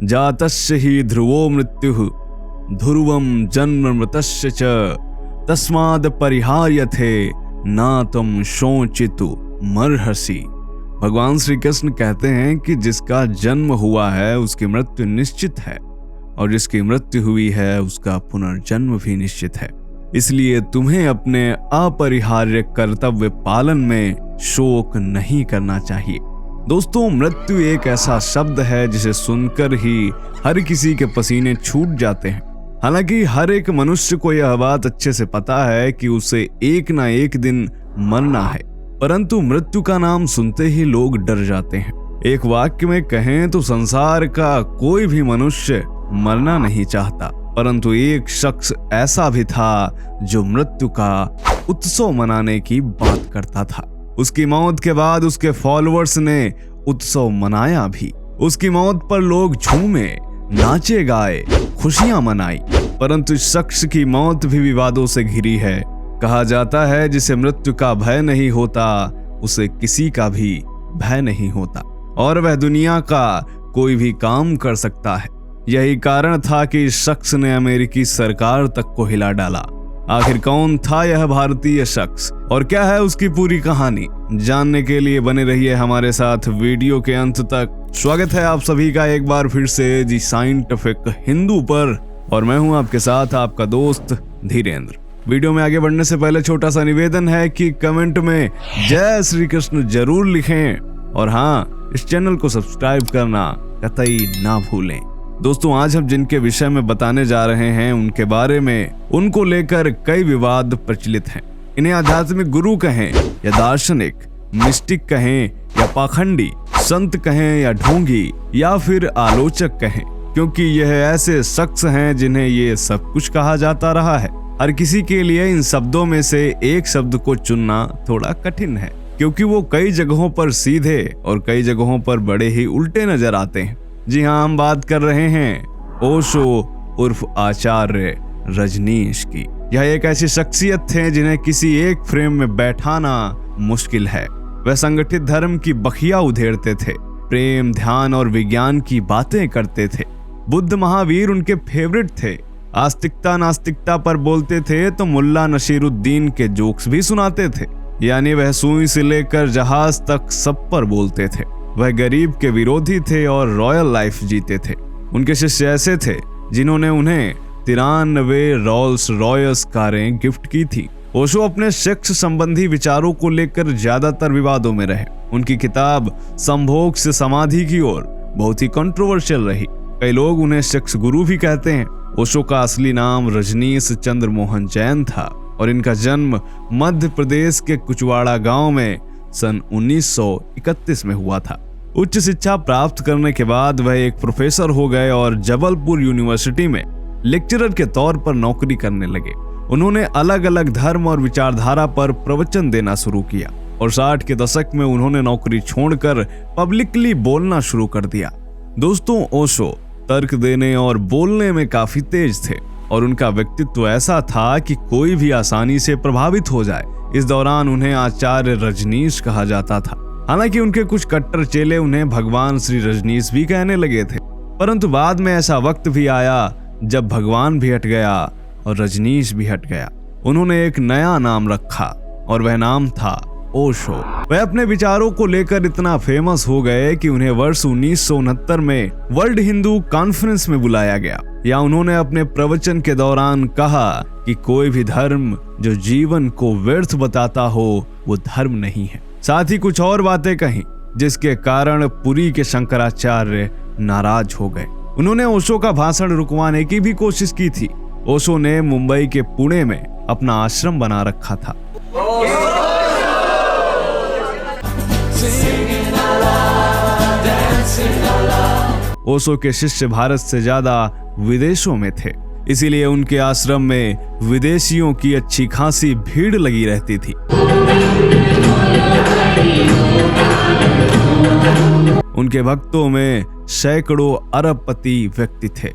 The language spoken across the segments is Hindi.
जातस्य हि ध्रुवो मृत्युः ध्रुवं जन्म मृतस्य च तस्माद् परिहार्यते ना तुम शोचितु मर्हसि। भगवान श्री कृष्ण कहते हैं कि जिसका जन्म हुआ है उसकी मृत्यु निश्चित है और जिसकी मृत्यु हुई है उसका पुनर्जन्म भी निश्चित है। इसलिए तुम्हें अपने अपरिहार्य कर्तव्य पालन में शोक नहीं करना चाहिए। दोस्तों, मृत्यु एक ऐसा शब्द है जिसे सुनकर ही हर किसी के पसीने छूट जाते हैं। हालांकि हर एक मनुष्य को यह बात अच्छे से पता है कि उसे एक ना एक दिन मरना है, परंतु मृत्यु का नाम सुनते ही लोग डर जाते हैं। एक वाक्य में कहें तो संसार का कोई भी मनुष्य मरना नहीं चाहता, परंतु एक शख्स ऐसा भी था जो मृत्यु का उत्सव मनाने की बात करता था। उसकी मौत के बाद उसके फॉलोअर्स ने उत्सव मनाया भी। उसकी मौत पर लोग झूमे, नाचे गाए, खुशियां मनाई, परंतु इस शख्स की मौत भी विवादों से घिरी है। कहा जाता है जिसे मृत्यु का भय नहीं होता उसे किसी का भी भय नहीं होता और वह दुनिया का कोई भी काम कर सकता है। यही कारण था कि इस शख्स ने अमेरिकी सरकार तक को हिला डाला। आखिर कौन था यह भारतीय शख्स और क्या है उसकी पूरी कहानी, जानने के लिए बने रहिए हमारे साथ वीडियो के अंत तक। स्वागत है आप सभी का एक बार फिर से दी साइंटिफिक हिंदू पर और मैं हूं आपके साथ आपका दोस्त धीरेन्द्र। वीडियो में आगे बढ़ने से पहले छोटा सा निवेदन है कि कमेंट में जय श्री कृष्ण जरूर लिखें और हाँ, इस चैनल को सब्सक्राइब करना कतई ना भूलें। दोस्तों, आज हम जिनके विषय में बताने जा रहे हैं उनके बारे में उनको लेकर कई विवाद प्रचलित हैं। इन्हें आध्यात्मिक गुरु कहें या दार्शनिक, मिस्टिक कहें या पाखंडी, संत कहें या ढोंगी या फिर आलोचक कहें, क्योंकि यह ऐसे शख्स हैं जिन्हें ये सब कुछ कहा जाता रहा है। हर किसी के लिए इन शब्दों में से एक शब्द को चुनना थोड़ा कठिन है, क्योंकि वो कई जगहों पर सीधे और कई जगहों पर बड़े ही उल्टे नजर आते हैं। जी हाँ, हम बात कर रहे हैं ओशो उर्फ आचार्य रजनीश की। यह एक ऐसी शख्सियत थे जिन्हें किसी एक फ्रेम में बैठाना मुश्किल है। वह संगठित धर्म की बखिया उधेड़ते थे, प्रेम, ध्यान और विज्ञान की बातें करते थे। बुद्ध महावीर उनके फेवरेट थे। आस्तिकता नास्तिकता पर बोलते थे तो मुल्ला नसीरुद्दीन के जोक्स भी सुनाते थे। यानी वह सुई से लेकर जहाज तक सब पर बोलते थे। वह गरीब के विरोधी थे और रॉयल लाइफ जीते थे। उनके शिष्य ऐसे थे जिन्होंने उन्हें 93 रोल्स रॉयस कारें गिफ्ट की थी। ओशो अपने सेक्स संबंधी विचारों को लेकर ज्यादातर विवादों में रहे। उनकी किताब संभोग से समाधि की ओर बहुत ही कंट्रोवर्शियल रही। कई लोग उन्हें सेक्स गुरु भी कहते हैं। ओशो का असली नाम रजनीश चंद्र मोहन जैन था और इनका जन्म मध्य प्रदेश के कुचवाड़ा गांव में सन 1931 में हुआ था। उच्च शिक्षा प्राप्त करने के बाद वह एक प्रोफेसर हो गए और जबलपुर यूनिवर्सिटी में लेक्चरर के तौर पर नौकरी करने लगे। उन्होंने अलग अलग धर्म और विचारधारा पर प्रवचन देना शुरू किया और 60 के दशक में उन्होंने नौकरी छोड़कर पब्लिकली बोलना शुरू कर दिया। दोस्तों, ओशो तर्क देने और बोलने में काफी तेज थे और उनका व्यक्तित्व ऐसा था कि कोई भी आसानी से प्रभावित हो जाए। इस दौरान उन्हें आचार्य रजनीश कहा जाता था। हालांकि उनके कुछ कट्टर चेले उन्हें भगवान श्री रजनीश भी कहने लगे थे, परंतु बाद में ऐसा वक्त भी आया जब भगवान भी हट गया और रजनीश भी हट गया। उन्होंने एक नया नाम रखा और वह नाम था ओशो। वह अपने विचारों को लेकर इतना फेमस हो गए कि उन्हें वर्ष 1969 में वर्ल्ड हिंदू कॉन्फ्रेंस में बुलाया गया। या उन्होंने अपने प्रवचन के दौरान कहा कि कोई भी धर्म जो जीवन को व्यर्थ बताता हो वो धर्म नहीं है। साथ ही कुछ और बातें कही जिसके कारण पुरी के शंकराचार्य नाराज हो गए। उन्होंने ओशो का भाषण रुकवाने की भी कोशिश की थी। ओशो ने मुंबई के पुणे में अपना आश्रम बना रखा था। ओशो के शिष्य भारत से ज्यादा विदेशों में थे, इसीलिए उनके आश्रम में विदेशियों की अच्छी खासी भीड़ लगी रहती थी। उनके भक्तों में सैकड़ों अरबपति व्यक्ति थे।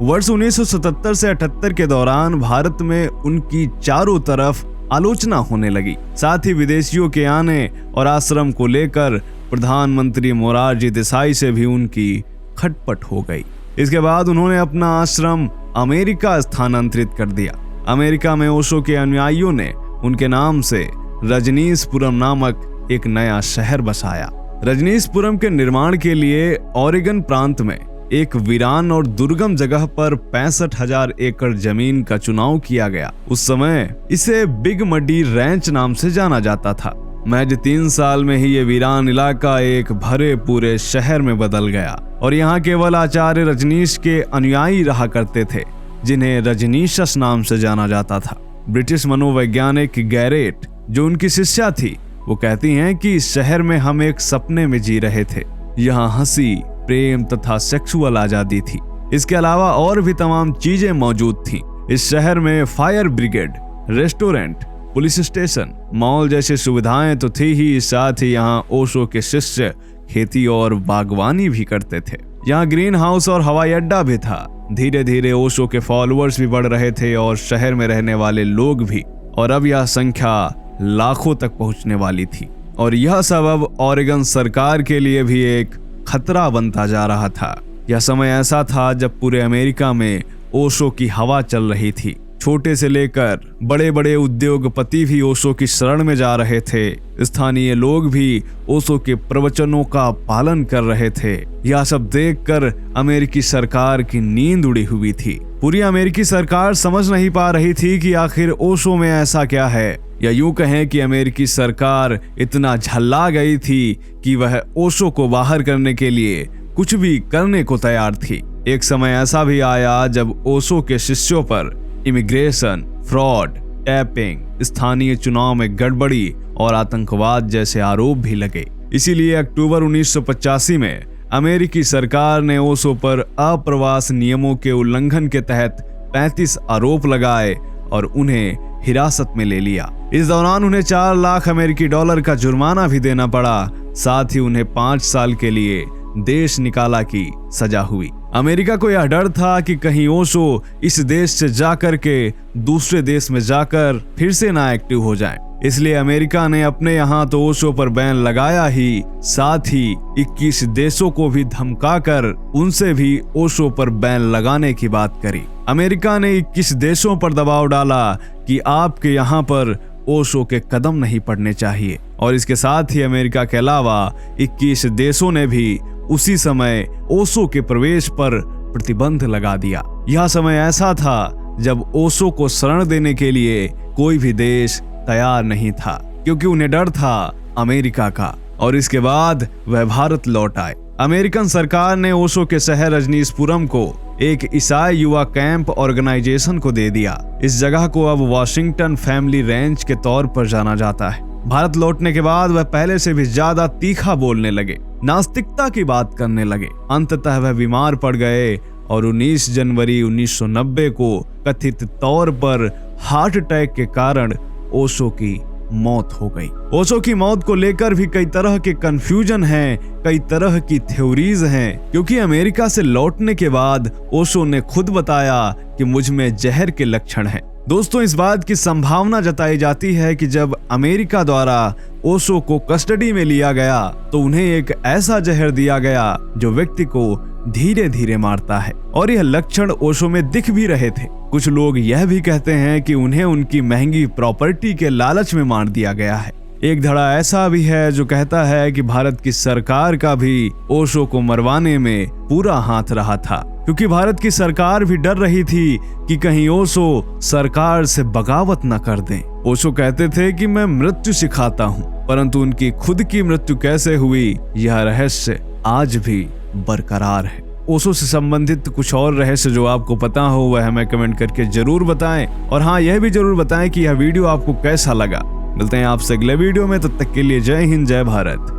वर्ष 1977 से 78 के दौरान भारत में उनकी चारों तरफ आलोचना होने लगी। साथ ही विदेशियों के आने और आश्रम को लेकर प्रधानमंत्री मोरारजी देसाई से भी उनकी खटपट हो गई। इसके बाद उन्होंने अपना आश्रम अमेरिका स्थानांतरित कर दिया। अमेरिका में ओशो के अनुयायियों ने उनके नाम से रजनीशपुरम नामक एक नया शहर बसाया। रजनीशपुरम के निर्माण के लिए ओरेगन प्रांत में एक वीरान और दुर्गम जगह पर 65,000 एकड़ जमीन का चुनाव किया गया। उस समय इसे बिग मडी रैंच नाम से जाना जाता था। महज 3 साल में ही ये वीरान इलाका एक भरे पूरे शहर में बदल गया और यहाँ केवल आचार्य रजनीश के अनुयायी रहा करते थे, जिन्हें रजनीशस नाम से जाना जाता था। ब्रिटिश मनोवैज्ञानिक गैरेट, जो उनकी शिष्या थी, वो कहती हैं कि इस शहर में हम एक सपने में जी रहे थे। यहाँ हंसी, प्रेम तथा सेक्सुअल आजादी थी। इसके अलावा और भी तमाम चीजें मौजूद थीं। इस शहर में fire brigade, restaurant, police station, mall जैसी सुविधाएं तो थी ही, साथ ही यहाँ ओशो के शिष्य खेती और बागवानी भी करते थे। यहाँ ग्रीन हाउस और हवाई अड्डा भी था। धीरे धीरे ओशो के फॉलोअर्स भी बढ़ रहे थे और शहर में रहने वाले लोग भी, और अब यह संख्या लाखों तक पहुंचने वाली थी। और यह सब अब ओरेगन सरकार के लिए भी एक खतरा बनता जा रहा था। यह समय ऐसा था जब पूरे अमेरिका में ओशो की हवा चल रही थी। छोटे से लेकर बड़े बड़े उद्योगपति भी ओशो की शरण में जा रहे थे। स्थानीय लोग भी ओशो के प्रवचनों का पालन कर रहे थे। यह सब देखकर अमेरिकी सरकार की नींद उड़ी हुई थी। पूरी अमेरिकी सरकार समझ नहीं पा रही थी कि आखिर ओशो में ऐसा क्या है, या यूं कहें कि अमेरिकी सरकार इतना झल्ला गई थी कि वह ओशो को बाहर करने के लिए कुछ भी करने को तैयार थी। एक समय ऐसा भी आया जब ओशो के शिष्यों पर इमिग्रेशन, फ्रॉड, टैपिंग, स्थानीय चुनाव में गड़बड़ी और आतंकवाद जैसे आरोप भी लगे। इसीलिए अक्टूबर 1985 में अमेरिकी सरकार ने ओशो पर अप्रवास नियमों के उल्लंघन के तहत 35 आरोप लगाए और उन्हें हिरासत में ले लिया। इस दौरान उन्हें 4 लाख अमेरिकी डॉलर का जुर्माना भी देना पड़ा। साथ ही उन्हें 5 साल के लिए देश निकाला की सजा हुई। अमेरिका को यह डर था कि कहीं ओशो इस देश से जाकर के दूसरे देश में जाकर फिर से ना एक्टिव हो जाए। इसलिए अमेरिका ने अपने यहाँ तो ओशो पर बैन लगाया ही, साथ ही 21 देशों को भी धमकाकर उनसे भी ओशो पर बैन लगाने की बात करी। अमेरिका ने 21 देशों पर दबाव डाला कि आपके यहाँ पर ओशो के कदम नहीं पड़ने चाहिए, और इसके साथ ही अमेरिका के अलावा 21 देशों ने भी उसी समय ओशो के प्रवेश पर प्रतिबंध लगा दिया। यह समय ऐसा था जब ओशो को शरण देने के लिए कोई भी देश तैयार नहीं था, क्योंकि उन्हें डर था अमेरिका का। और इसके बाद वह भारत लौट आए। अमेरिकन सरकार ने ओशो के शहर रजनीशपुरम को एक ईसाई युवा कैंप ऑर्गेनाइजेशन को दे दिया। इस जगह को अब वॉशिंगटन फैमिली रेंच के तौर पर जाना जाता है। भारत लौटने के बाद वह पहले से भी ज्यादा तीखा बोलने लगे, नास्तिकता की बात करने लगे। अंततः वह बीमार पड़ गए और 19 जनवरी 1990 को कथित तौर पर हार्ट अटैक के कारण ओशो की मौत हो गई। ओशो की मौत को लेकर भी कई तरह के कंफ्यूजन हैं, कई तरह की थ्योरीज हैं, क्योंकि अमेरिका से लौटने के बाद ओशो ने खुद बताया कि मुझ में जहर के लक्षण हैं। दोस्तों, इस बात की संभावना जताई जाती है कि जब अमेरिका द्वारा ओशो को कस्टडी में लिया गया तो उन्हें एक ऐसा जहर दिया गया जो व्यक्ति को धीरे धीरे मारता है, और यह लक्षण ओशो में दिख भी रहे थे। कुछ लोग यह भी कहते हैं कि उन्हें उनकी महंगी प्रॉपर्टी के लालच में मार दिया गया है। एक धड़ा ऐसा भी है जो कहता है कि भारत की सरकार का भी ओशो को मरवाने में पूरा हाथ रहा था, क्योंकि भारत की सरकार भी डर रही थी कि कहीं ओशो सरकार से बगावत न कर दें। ओशो कहते थे कि मैं मृत्यु सिखाता हूँ, परंतु उनकी खुद की मृत्यु कैसे हुई, यह रहस्य आज भी बरकरार है। ओशो से संबंधित कुछ और रहस्य जो आपको पता हो वह हमें कमेंट करके जरूर बताएं, और हाँ, यह भी जरूर बताएं कि यह वीडियो आपको कैसा लगा। मिलते हैं आपसे अगले वीडियो में, तब तक के लिए जय हिंद, जय भारत,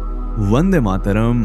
वंदे मातरम।